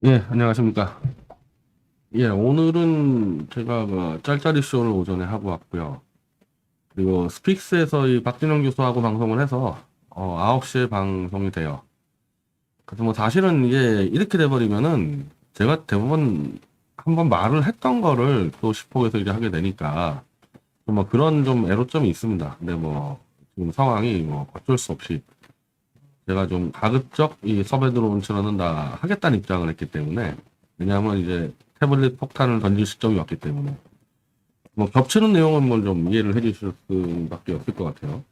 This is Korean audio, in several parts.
예, 안녕하십니까. 예, 오늘은 제가 그 짤짤이 쇼를 오전에 하고 왔고요. 그리고 스픽스에서 이 박진영 교수하고 방송을 해서 9시에 방송이 돼요. 그래서 뭐 사실은 이게 이렇게 돼버리면은 제가 대부분 한번 말을 했던 거를 또 10호에서 이제 하게 되니까 뭐 그런 좀 애로점이 있습니다. 근데 뭐 지금 상황이 뭐 어쩔 수 없이 제가 좀 가급적 이 섭외 들어온 출연은 다 하겠다는 입장을 했기 때문에, 왜냐하면 이제 태블릿 폭탄을 던질 시점이 왔기 때문에 뭐 겹치는 내용은 뭐 좀 이해를 해주실 수밖에 없을 것 같아요.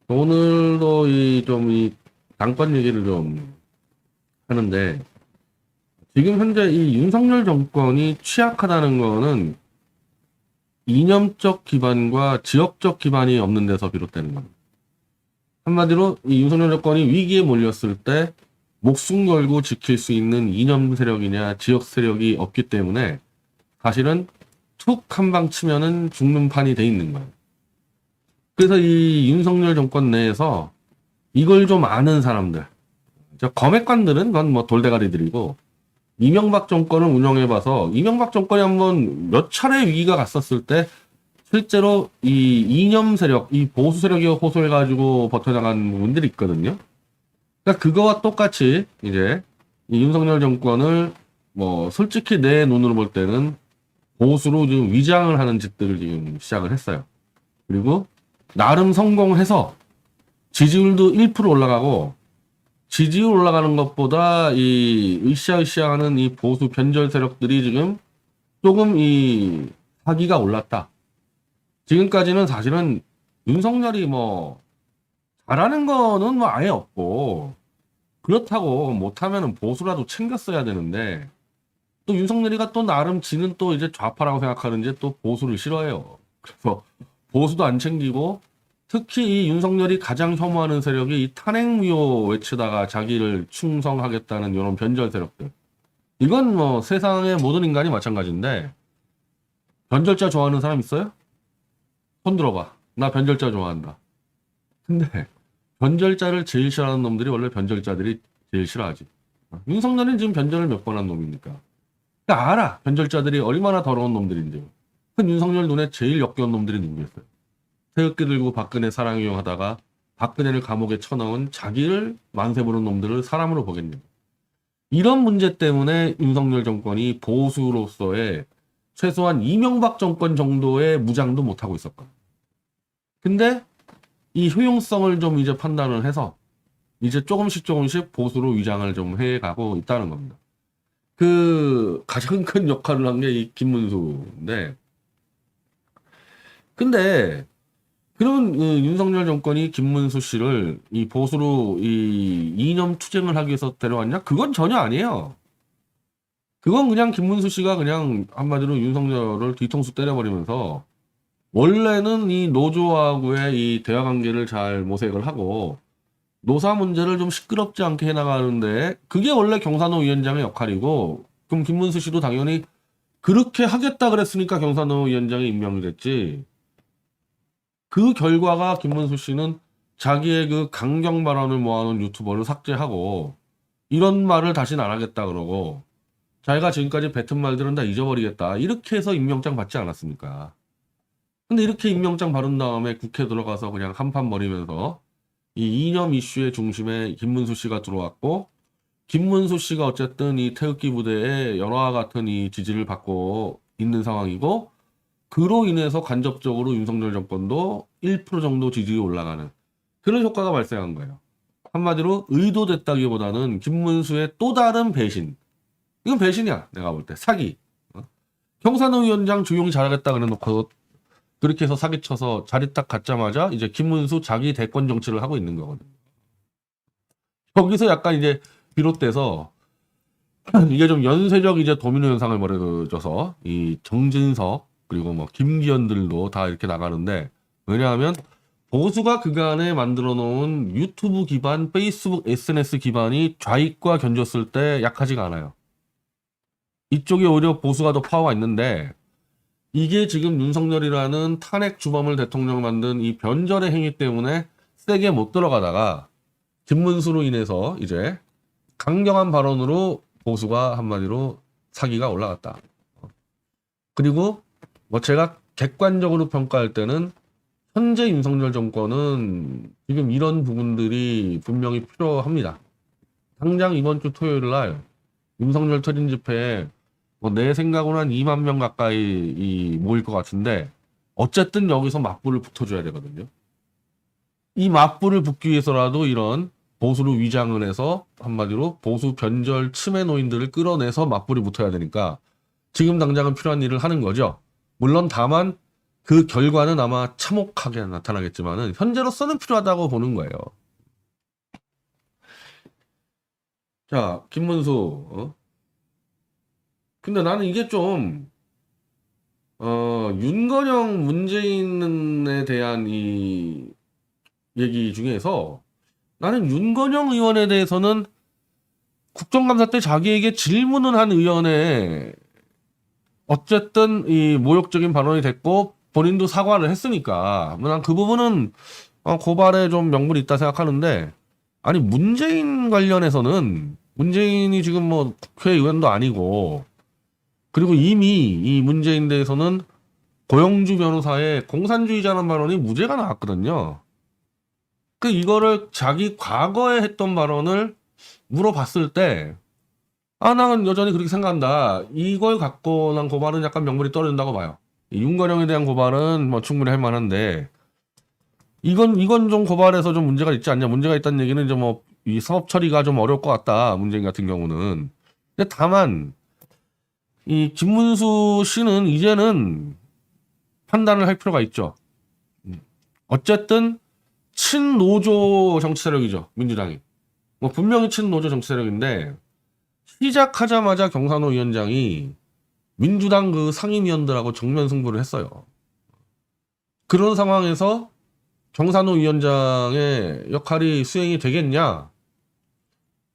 오늘도 이 좀 이 당권 얘기를 좀 하는데, 지금 현재 이 윤석열 정권이 취약하다는 거는 이념적 기반과 지역적 기반이 없는 데서 비롯되는 겁니다. 한마디로 이 윤석열 정권이 위기에 몰렸을 때 목숨 걸고 지킬 수 있는 이념 세력이냐 지역 세력이 없기 때문에 사실은 툭 한 방 치면은 죽는 판이 돼 있는 거예요. 그래서 이 윤석열 정권 내에서 이걸 좀 아는 사람들, 저 검핵관들은 그건 뭐 돌대가리들이고, 이명박 정권을 운영해봐서 이명박 정권이 한번 몇 차례 위기가 갔었을 때 실제로 이 이념 세력, 이 보수 세력이 호소해가지고 버텨나간 부분들이 있거든요. 그러니까 그거와 똑같이 이제 이 윤석열 정권을 뭐 솔직히 내 눈으로 볼 때는 보수로 지금 위장을 하는 짓들을 지금 시작을 했어요. 그리고 나름 성공해서 지지율도 1% 올라가고, 지지율 올라가는 것보다 이 으쌰으쌰하는 이 보수 변절 세력들이 지금 조금 이 사기가 올랐다. 지금까지는 사실은 윤석열이 뭐 잘하는 거는 뭐 아예 없고, 그렇다고 못하면은 보수라도 챙겼어야 되는데, 또 윤석열이가 또 나름 지는 또 이제 좌파라고 생각하는지 또 보수를 싫어해요. 그래서 보수도 안 챙기고, 특히 이 윤석열이 가장 혐오하는 세력이 이 탄핵무효 외치다가 자기를 충성하겠다는 이런 변절 세력들. 이건 뭐 세상의 모든 인간이 마찬가지인데, 변절자 좋아하는 사람 있어요? 손 들어봐. 나 변절자 좋아한다. 근데 변절자를 제일 싫어하는 놈들이 원래 변절자들이 제일 싫어하지. 윤석열은 지금 변절을 몇 번 한 놈입니까? 그러니까 알아. 변절자들이 얼마나 더러운 놈들인지. 그 윤석열 눈에 제일 역겨운 놈들이 누구였어요? 태극기 들고 박근혜 사랑 이용하다가 박근혜를 감옥에 쳐넣은 자기를 만세 부른 놈들을 사람으로 보겠냐고. 이런 문제 때문에 윤석열 정권이 보수로서의 최소한 이명박 정권 정도의 무장도 못하고 있었거든. 근데 이 효용성을 좀 이제 판단을 해서 이제 조금씩 조금씩 보수로 위장을 좀 해가고 있다는 겁니다. 그 가장 큰 역할을 한 게 이 김문수인데, 근데 그런 윤석열 정권이 김문수 씨를 이 보수로 이 이념 투쟁을 하기 위해서 데려왔냐? 그건 전혀 아니에요. 그건 그냥 김문수 씨가 그냥 한마디로 윤석열을 뒤통수 때려버리면서, 원래는 이 노조하고의 이 대화 관계를 잘 모색을 하고 노사 문제를 좀 시끄럽지 않게 해나가는데, 그게 원래 경산호 위원장의 역할이고, 그럼 김문수 씨도 당연히 그렇게 하겠다 그랬으니까 경산호 위원장이 임명이 됐지. 그 결과가 김문수 씨는 자기의 그 강경 발언을 모아놓은 유튜버를 삭제하고 이런 말을 다시는 안 하겠다 그러고, 자기가 지금까지 뱉은 말들은 다 잊어버리겠다 이렇게 해서 임명장 받지 않았습니까? 근데 이렇게 임명장 받은 다음에 국회 들어가서 그냥 한판 벌이면서 이 이념 이슈의 중심에 김문수 씨가 들어왔고, 김문수 씨가 어쨌든 이 태극기 부대에 열화와 같은 이 지지를 받고 있는 상황이고, 그로 인해서 간접적으로 윤석열 정권도 1% 정도 지지율이 올라가는 그런 효과가 발생한 거예요. 한마디로 의도됐다기보다는 김문수의 또 다른 배신. 이건 배신이야. 내가 볼 때 사기. 경산호 위원장 조용히 잘하겠다 그래놓고 그렇게 해서 사기쳐서 자리 딱 갖자마자 이제 김문수 자기 대권 정치를 하고 있는 거거든. 여기서 약간 이제 비롯돼서 이게 좀 연쇄적 이제 도미노 현상을 벌여져서 이 정진석 그리고 뭐 김기현들도 다 이렇게 나가는데, 왜냐하면 보수가 그간에 만들어 놓은 유튜브 기반, 페이스북 SNS 기반이 좌익과 견줬을 때 약하지가 않아요. 이쪽에 오히려 보수가 더 파워가 있는데, 이게 지금 윤석열이라는 탄핵 주범을 대통령 만든 이 변절의 행위 때문에 세게 못 들어가다가 김문수로 인해서 이제 강경한 발언으로 보수가 한마디로 사기가 올라갔다. 그리고 뭐 제가 객관적으로 평가할 때는 현재 윤석열 정권은 지금 이런 부분들이 분명히 필요합니다. 당장 이번 주 토요일 날 윤석열 터진 집회에 뭐 내 생각으로는 한 2만 명 가까이 모일 것 같은데 어쨌든 여기서 맞불을 붙어줘야 되거든요. 이 맞불을 붙기 위해서라도 이런 보수를 위장을 해서 한마디로 보수 변절 치매 노인들을 끌어내서 맞불이 붙어야 되니까 지금 당장은 필요한 일을 하는 거죠. 물론 다만 그 결과는 아마 참혹하게 나타나겠지만은 현재로서는 필요하다고 보는 거예요. 자, 김문수. 근데 나는 이게 좀 윤건영 문재인에 대한 이 얘기 중에서 나는 윤건영 의원에 대해서는 국정감사 때 자기에게 질문을 한 의원의 어쨌든 이 모욕적인 발언이 됐고 본인도 사과를 했으니까 난 그 부분은 고발에 좀 명분이 있다 생각하는데 아니 문재인 관련해서는 문재인이 지금 뭐 국회의원도 아니고 그리고 이미 이 문재인 대해서는 고영주 변호사의 공산주의자라는 발언이 무죄가 나왔거든요. 그 이거를 자기 과거에 했던 발언을 물어봤을 때 나는 여전히 그렇게 생각한다. 이걸 갖고 난 고발은 약간 명분이 떨어진다고 봐요. 이 윤건영에 대한 고발은 뭐 충분히 할 만한데 이건 좀 고발해서 좀 문제가 있지 않냐. 문제가 있다는 얘기는 이제 뭐 이 사법 처리가 좀 어려울 것 같다. 문재인 같은 경우는. 근데 다만 이 김문수 씨는 이제는 판단을 할 필요가 있죠. 어쨌든 친노조 정치 세력이죠. 민주당이. 뭐 분명히 친노조 정치 세력인데 시작하자마자 경산호 위원장이 민주당 그 상임위원들하고 정면 승부를 했어요. 그런 상황에서 경산호 위원장의 역할이 수행이 되겠냐?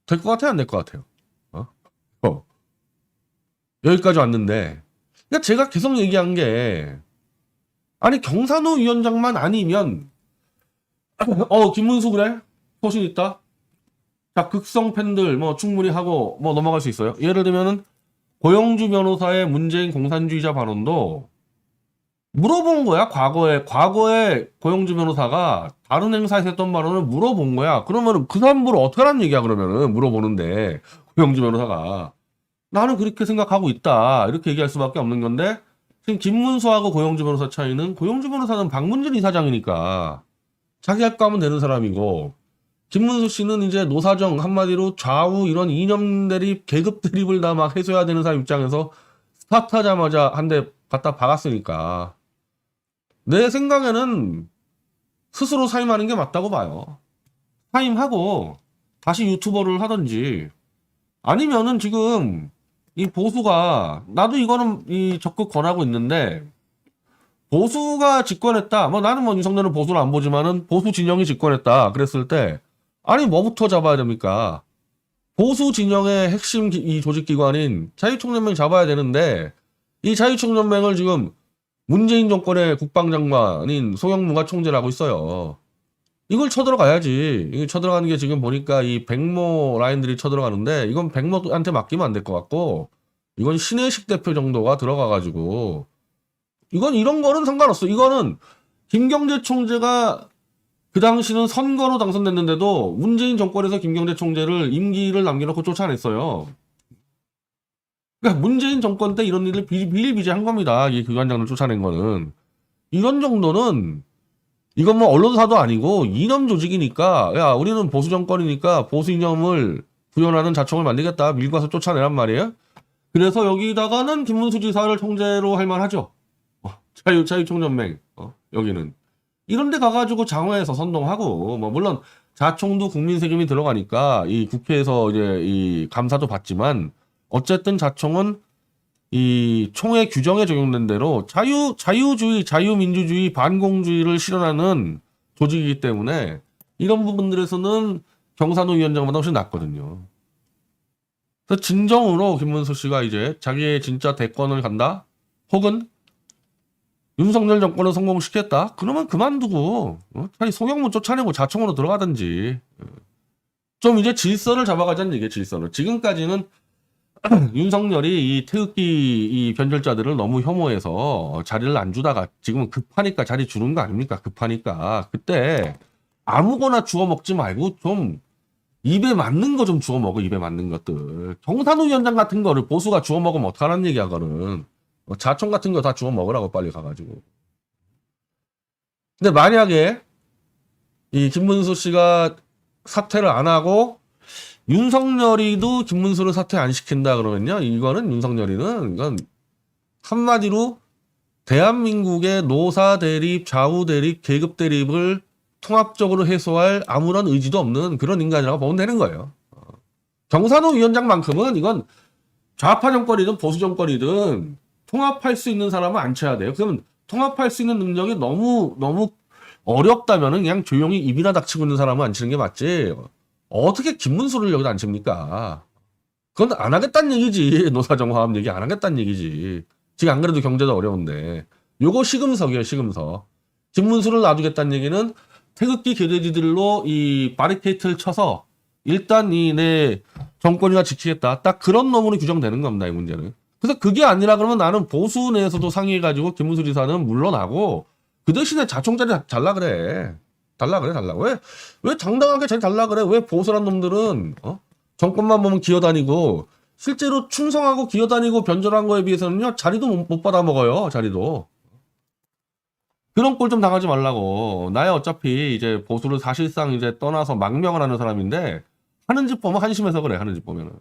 될 것 같아요? 안 될 것 같아요? 여기까지 왔는데 그러니까 제가 계속 얘기한 게 아니 경산호 위원장만 아니면 김문수 그래? 소신 있다? 자, 극성 팬들 뭐 충분히 하고 뭐 넘어갈 수 있어요. 예를 들면은 고영주 변호사의 문재인 공산주의자 발언도 물어본 거야. 과거에 고영주 변호사가 다른 행사에서 했던 발언을 물어본 거야. 그러면은 그 사람을 어떻게 하라는 얘기야 그러면은 물어보는데 고영주 변호사가 나는 그렇게 생각하고 있다 이렇게 얘기할 수밖에 없는 건데 지금 김문수하고 고영주 변호사 차이는 고영주 변호사는 박문진 이사장이니까 자기 할 거 하면 되는 사람이고 김문수 씨는 이제 노사정 한마디로 좌우 이런 이념 대립 계급 대립을 다 막 해소해야 되는 사람 입장에서 스타트하자마자 한 대 갖다 박았으니까 내 생각에는 스스로 사임하는 게 맞다고 봐요. 사임하고 다시 유튜버를 하든지 아니면은 지금 이 보수가 나도 이거는 이 적극 권하고 있는데 보수가 집권했다. 뭐 나는 뭐 윤석열은 보수를 안 보지만은 보수 진영이 집권했다. 그랬을 때 아니 뭐부터 잡아야 됩니까? 보수 진영의 핵심 이 조직기관인 자유총연맹 잡아야 되는데 이 자유총연맹을 지금 문재인 정권의 국방장관인 송영무가 총재를 하고 있어요. 이걸 쳐들어가야지. 이거 쳐들어가는 게 지금 보니까 이 백모 라인들이 쳐들어가는데 이건 백모한테 맡기면 안 될 것 같고 이건 신혜식 대표 정도가 들어가가지고 이건 이런 거는 상관없어. 이거는 김경재 총재가 그 당시는 선거로 당선됐는데도 문재인 정권에서 김경재 총재를 임기를 남겨놓고 쫓아냈어요. 그러니까 문재인 정권 때 이런 일을 비일비재한 겁니다. 이 기관장을 쫓아낸 거는. 이런 정도는 이건 뭐 언론사도 아니고 이념 조직이니까 야 우리는 보수 정권이니까 보수 이념을 구현하는 자총을 만들겠다. 밀고 와서 쫓아내란 말이에요. 그래서 여기다가는 김문수 지사를 총재로 할 만하죠. 자유총연맹 여기는. 이런 데 가가지고 장외에서 선동하고 뭐 물론 자총도 국민 세금이 들어가니까 이 국회에서 이제 이 감사도 받지만 어쨌든 자총은 이 총회 규정에 적용된 대로 자유주의, 자유민주주의, 반공주의를 실현하는 조직이기 때문에 이런 부분들에서는 경산호 위원장보다 훨씬 낫거든요. 그래서 진정으로 김문수 씨가 이제 자기의 진짜 대권을 간다? 혹은 윤석열 정권을 성공시켰다? 그러면 그만두고 차라리 송영무 쫓아내고 자총으로 들어가든지 좀 이제 질서를 잡아가자는 얘기예요. 질서를. 지금까지는 윤석열이 이 태극기 이 변절자들을 너무 혐오해서 자리를 안 주다가 지금은 급하니까 자리 주는 거 아닙니까? 급하니까. 그때 아무거나 주워 먹지 말고 좀 입에 맞는 거 좀 주워 먹어. 입에 맞는 것들. 정산호 위원장 같은 거를 보수가 주워 먹으면 어떡하라는 얘기야, 그거는. 자총 같은 거 다 주워 먹으라고 빨리 가가지고. 근데 만약에 이 김문수 씨가 사퇴를 안 하고 윤석열이도 김문수를 사퇴 안 시킨다 그러면요. 이거는 윤석열이는 이건 한마디로 대한민국의 노사 대립, 좌우 대립, 계급 대립을 통합적으로 해소할 아무런 의지도 없는 그런 인간이라고 보면 되는 거예요. 경산호 위원장만큼은 이건 좌파 정권이든 보수 정권이든 통합할 수 있는 사람은 앉혀야 돼요. 그러면 통합할 수 있는 능력이 너무 어렵다면은 그냥 조용히 입이나 닥치고 있는 사람은 앉히는 게 맞지. 어떻게 김문수를 여기다 앉힙니까? 그건 안 하겠다는 얘기지. 노사정화합 얘기 안 하겠다는 얘기지. 지금 안 그래도 경제도 어려운데. 요거 시금석이에요, 시금석. 김문수를 놔두겠다는 얘기는 태극기 교대지들로 이 바리케이트를 쳐서 일단 이 내 정권이나 지키겠다. 딱 그런 놈으로 규정되는 겁니다, 이 문제는. 그래서 그게 아니라 그러면 나는 보수 내에서도 상의해가지고 김문수 지사는 물러나고 그 대신에 자총자리 달라 그래. 달라 그래. 왜 당당하게 자리 달라 그래. 왜 보수란 놈들은 정권만 보면 기어다니고 실제로 충성하고 기어다니고 변절한 거에 비해서는요 자리도 못 받아먹어요. 자리도. 그런 꼴 좀 당하지 말라고. 나야 어차피 이제 보수를 사실상 이제 떠나서 망명을 하는 사람인데 하는 짓 보면 한심해서 그래. 하는 짓 보면은.